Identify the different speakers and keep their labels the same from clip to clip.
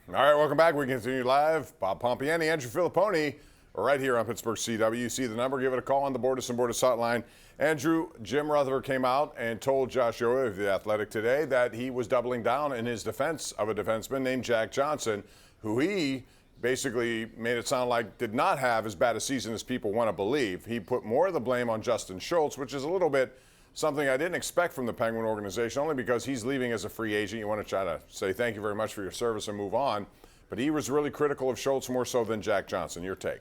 Speaker 1: All right, welcome back. We continue live. Bob Pompeani, Andrew Fillipponi, right here on Pittsburgh CW. You see the number, give it a call on the Bordas and Bordas hotline. Andrew, Jim Rutherford came out and told Josh Yohe of The Athletic today that he was doubling down in his defense of a defenseman named Jack Johnson, who he basically made it sound like did not have as bad a season as people want to believe. He put more of the blame on Justin Schultz, which is a little bit something I didn't expect from the Penguin organization, only because he's leaving as a free agent. You want to try to say thank you very much for your service and move on. But he was really critical of Schultz more so than Jack Johnson. Your take?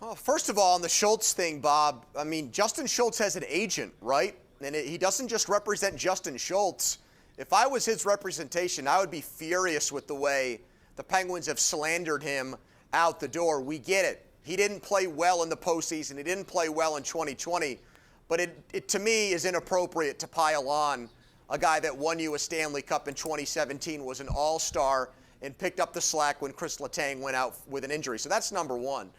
Speaker 2: Well, first of all, on the Schultz thing, Bob, I mean, Justin Schultz has an agent, right? And he doesn't just represent Justin Schultz. If I was his representation, I would be furious with the way the Penguins have slandered him out the door. We get it. He didn't play well in the postseason. He didn't play well in 2020. But it to me, is inappropriate to pile on a guy that won you a Stanley Cup in 2017, was an all-star, and picked up the slack when Chris Letang went out with an injury. So that's number one.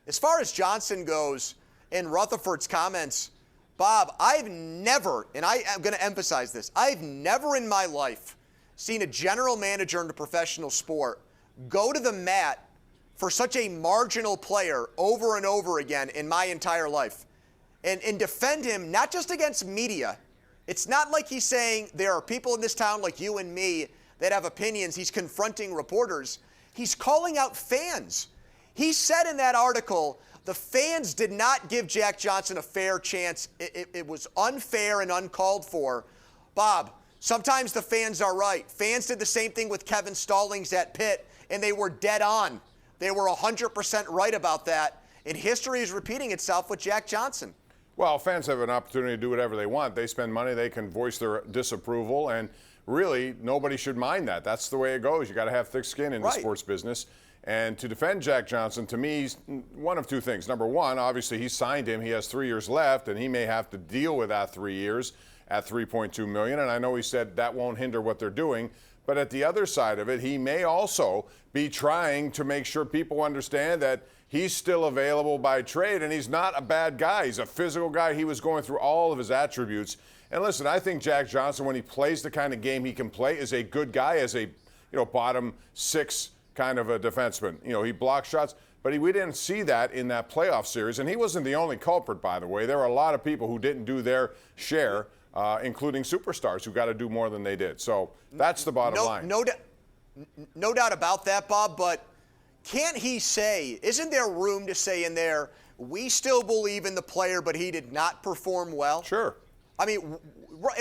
Speaker 2: As far as Johnson goes and Rutherford's comments, Bob, I've never, and I am going to emphasize this, I've never in my life seen a general manager in a professional sport go to the mat for such a marginal player over and over again in my entire life. And defend him, not just against media. It's not like he's saying there are people in this town like you and me that have opinions. He's confronting reporters. He's calling out fans. He said in that article, the fans did not give Jack Johnson a fair chance. It was unfair and uncalled for. Bob, sometimes the fans are right. Fans did the same thing with Kevin Stallings at Pitt, and they were dead on. They were 100% right about that. And history is repeating itself with Jack Johnson.
Speaker 1: Well, fans have an opportunity to do whatever they want. They spend money, they can voice their disapproval, and really, nobody should mind that. That's the way it goes. You got to have thick skin in the sports business. And to defend Jack Johnson, to me, he's one of two things. Number one, obviously, he signed him. He has 3 years left, and he may have to deal with that 3 years at $3.2 million. And I know he said that won't hinder what they're doing. But at the other side of it, he may also be trying to make sure people understand that he's still available by trade, and he's not a bad guy. He's a physical guy. He was going through all of his attributes. And listen, I think Jack Johnson, when he plays the kind of game he can play, is a good guy, as a bottom six kind of a defenseman. He blocks shots, but we didn't see that in that playoff series. And he wasn't the only culprit, by the way. There were a lot of people who didn't do their share, including superstars who got to do more than they did. So that's the bottom line.
Speaker 2: No doubt about that, Bob, but can't he say, isn't there room to say in there, we still believe in the player, but he did not perform well?
Speaker 1: Sure.
Speaker 2: I mean,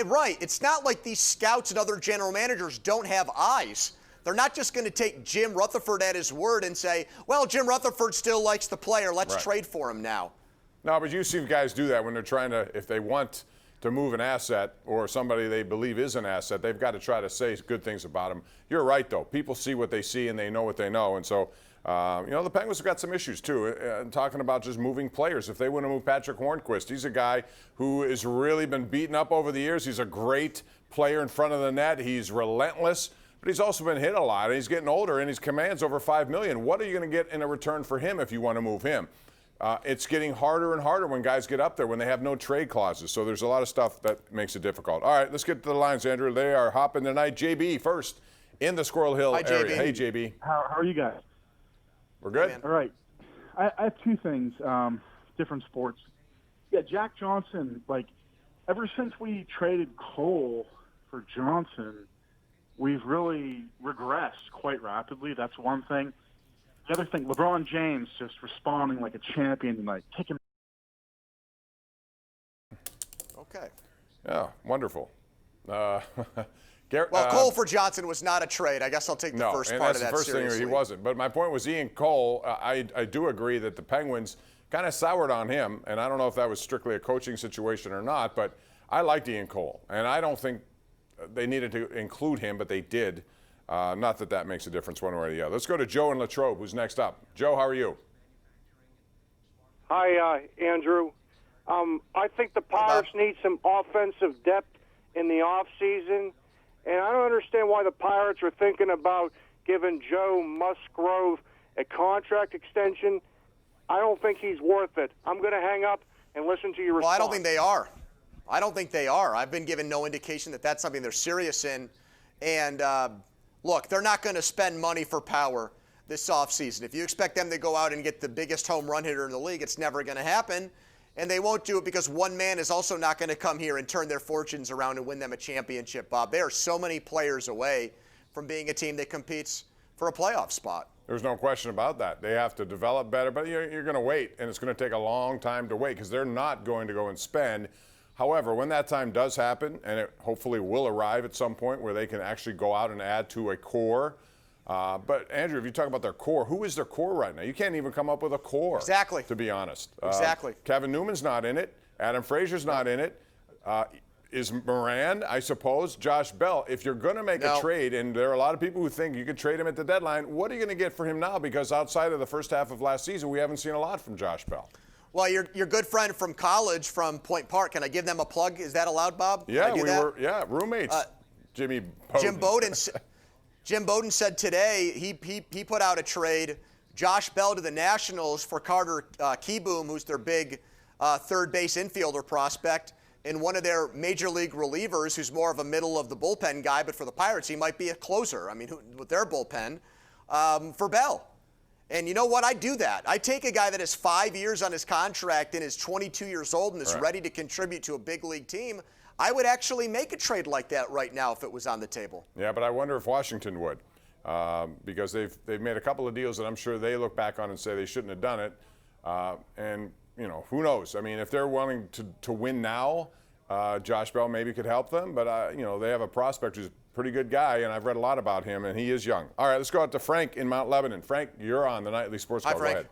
Speaker 2: right. It's not like these scouts and other general managers don't have eyes. They're not just going to take Jim Rutherford at his word and say, well, Jim Rutherford still likes the player. Let's trade for him now.
Speaker 1: No, but you see guys do that when they're trying to, if they want to move an asset or somebody they believe is an asset, they've got to try to say good things about him. You're right, though. People see what they see and they know what they know. And so, the Penguins have got some issues, too, talking about just moving players. If they want to move Patrick Hornquist, he's a guy who has really been beaten up over the years. He's a great player in front of the net. He's relentless, but he's also been hit a lot. And he's getting older, and his command's over $5 million. What are you going to get in a return for him if you want to move him? It's getting harder and harder when guys get up there, when they have no trade clauses. So there's a lot of stuff that makes it difficult. All right, let's get to the lines, Andrew. They are hopping tonight. JB first in the Squirrel Hill area. Hey, JB.
Speaker 3: How are you guys?
Speaker 1: We're good.
Speaker 3: All right. I have two things, different sports. Yeah, Jack Johnson, ever since we traded Cole for Johnson, we've really regressed quite rapidly. That's one thing. The other thing, LeBron James just responding like a champion tonight. Kick him.
Speaker 2: Okay.
Speaker 1: Yeah, wonderful.
Speaker 2: Cole for Johnson was not a trade. I guess I'll take the first part of that seriously.
Speaker 1: No, and that's the first thing he wasn't. But my point was Ian Cole, I do agree that the Penguins kind of soured on him, and I don't know if that was strictly a coaching situation or not, but I liked Ian Cole, and I don't think they needed to include him, but they did. Not that that makes a difference one way or the other. Let's go to Joe in Latrobe, who's next up. Joe, how are you?
Speaker 4: Hi, Andrew. I think the Pirates need some offensive depth in the offseason, and I don't understand why the Pirates are thinking about giving Joe Musgrove a contract extension. I don't think he's worth it. I'm going to hang up and listen to your response.
Speaker 2: Well, I don't think they are. I don't think they are. I've been given no indication that that's something they're serious in. And look, they're not going to spend money for power this offseason. If you expect them to go out and get the biggest home run hitter in the league, it's never going to happen. And they won't do it because one man is also not going to come here and turn their fortunes around and win them a championship, Bob. They are so many players away from being a team that competes for a playoff spot.
Speaker 1: There's no question about that. They have to develop better, but you're going to wait, and it's going to take a long time to wait because they're not going to go and spend. However, when that time does happen, and it hopefully will arrive at some point where they can actually go out and add to a core. But, Andrew, if you talk about their core, who is their core right now? You can't even come up with a core,
Speaker 2: exactly,
Speaker 1: to be honest.
Speaker 2: Exactly.
Speaker 1: Kevin Newman's not in it. Adam Frazier's not in it. Is Moran, I suppose, Josh Bell. If you're going to make a trade, and there are a lot of people who think you could trade him at the deadline, what are you going to get for him now? Because outside of the first half of last season, we haven't seen a lot from Josh Bell.
Speaker 2: Well, your good friend from college from Point Park. Can I give them a plug? Is that allowed, Bob?
Speaker 1: Yeah, we were roommates. Jimmy Bowden.
Speaker 2: Jim Bowden said today he put out a trade, Josh Bell to the Nationals for Carter Kieboom, who's their big third base infielder prospect, and one of their major league relievers, who's more of a middle of the bullpen guy, but for the Pirates he might be a closer. I mean, with their bullpen, for Bell. And you know what? I'd do that. I'd take a guy that has 5 years on his contract and is 22 years old and is ready to contribute to a big league team. I would actually make a trade like that right now if it was on the table.
Speaker 1: Yeah, but I wonder if Washington would, because they've made a couple of deals that I'm sure they look back on and say they shouldn't have done it. And you know, who knows? I mean, if they're wanting to win now, Josh Bell maybe could help them. But you know, they have a prospect who's a pretty good guy, and I've read a lot about him, and he is young. All right, let's go out to Frank in Mount Lebanon. Frank, you're on the Nightly Sports Call.
Speaker 2: Hi, Frank.
Speaker 1: Go ahead.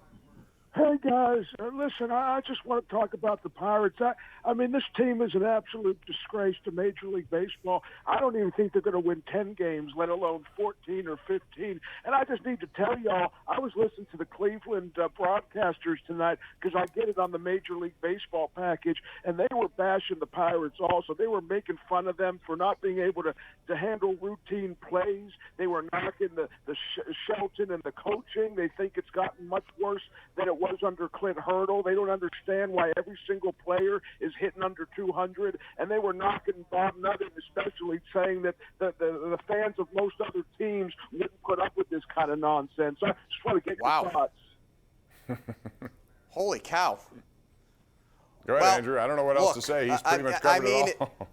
Speaker 5: Hey, guys. Listen, I just want to talk about the Pirates. I mean, this team is an absolute disgrace to Major League Baseball. I don't even think they're going to win 10 games, let alone 14 or 15. And I just need to tell y'all, I was listening to the Cleveland broadcasters tonight because I get it on the Major League Baseball package, and they were bashing the Pirates also. They were making fun of them for not being able to handle routine plays. They were knocking the Shelton and the coaching. They think it's gotten much worse than it was under Clint Hurdle. They don't understand why every single player is hitting under 200, and they were knocking Bob Nutter, especially, saying that the fans of most other teams wouldn't put up with this kind of nonsense. So I just want to get your thoughts.
Speaker 2: Holy cow.
Speaker 1: Go ahead, Andrew. I don't know what else to say. He's pretty much covered it all.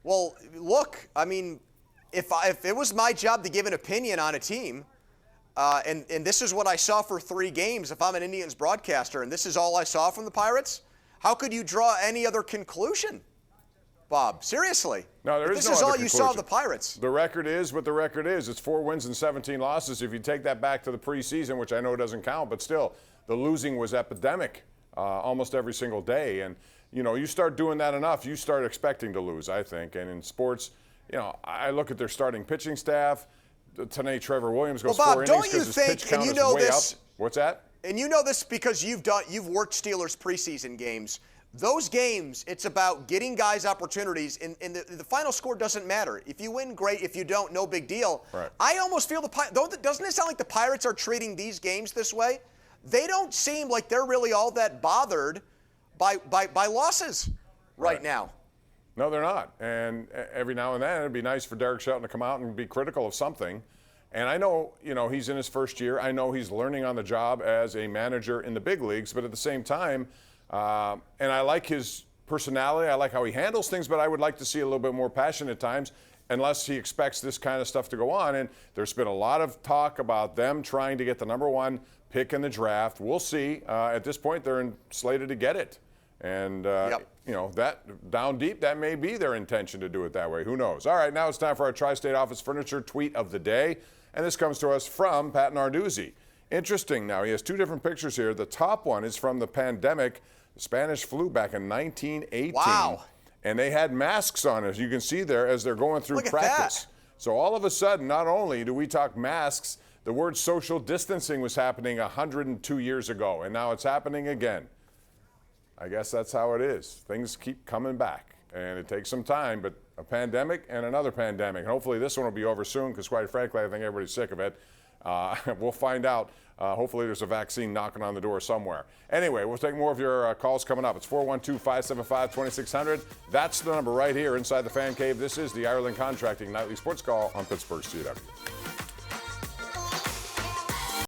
Speaker 2: Well, look, I mean, if it was my job to give an opinion on a team, and this is what I saw for 3 games, if I'm an Indians broadcaster, and this is all I saw from the Pirates, how could you draw any other conclusion, Bob? Seriously.
Speaker 1: No, there is no other conclusion.
Speaker 2: This is all you saw of the Pirates.
Speaker 1: The record is what the record is. It's 4 wins and 17 losses. If you take that back to the preseason, which I know doesn't count, but still, the losing was epidemic almost every single day. And, you know, you start doing that enough, you start expecting to lose, I think. And in sports, you know, I look at their starting pitching staff. Tonight, Trevor Williams goes 4 innings because his pitch count is way up. What's that?
Speaker 2: And you know this because you've worked Steelers preseason games. Those games, it's about getting guys opportunities, and the final score doesn't matter. If you win, great. If you don't, no big deal. Right. I almost feel doesn't it sound like the Pirates are treating these games this way? They don't seem like they're really all that bothered by losses right now.
Speaker 1: No, they're not. And every now and then, it'd be nice for Derek Shelton to come out and be critical of something. And I know, you know, he's in his first year. I know he's learning on the job as a manager in the big leagues. But at the same time, and I like his personality. I like how he handles things. But I would like to see a little bit more passion at times, unless he expects this kind of stuff to go on. And there's been a lot of talk about them trying to get the #1 pick in the draft. We'll see. At this point, they're slated to get it. And, you know, that down deep, that may be their intention to do it that way. Who knows? All right, now it's time for our Tri-State Office Furniture tweet of the day. And this comes to us from Pat Narduzzi. Interesting. Now, he has 2 different pictures here. The top one is from the pandemic, the Spanish flu back in 1918.
Speaker 2: Wow.
Speaker 1: And they had masks on, as you can see there, as they're going through practice. So all of a sudden, not only do we talk masks, the word social distancing was happening 102 years ago, and now it's happening again. I guess that's how it is. Things keep coming back, and it takes some time, but a pandemic and another pandemic. And hopefully this one will be over soon, because quite frankly, I think everybody's sick of it. We'll find out. Hopefully there's a vaccine knocking on the door somewhere. Anyway, we'll take more of your calls coming up. It's 412-575-2600. That's the number right here inside the Fan Cave. This is the Ireland Contracting Nightly Sports Call on Pittsburgh's CW.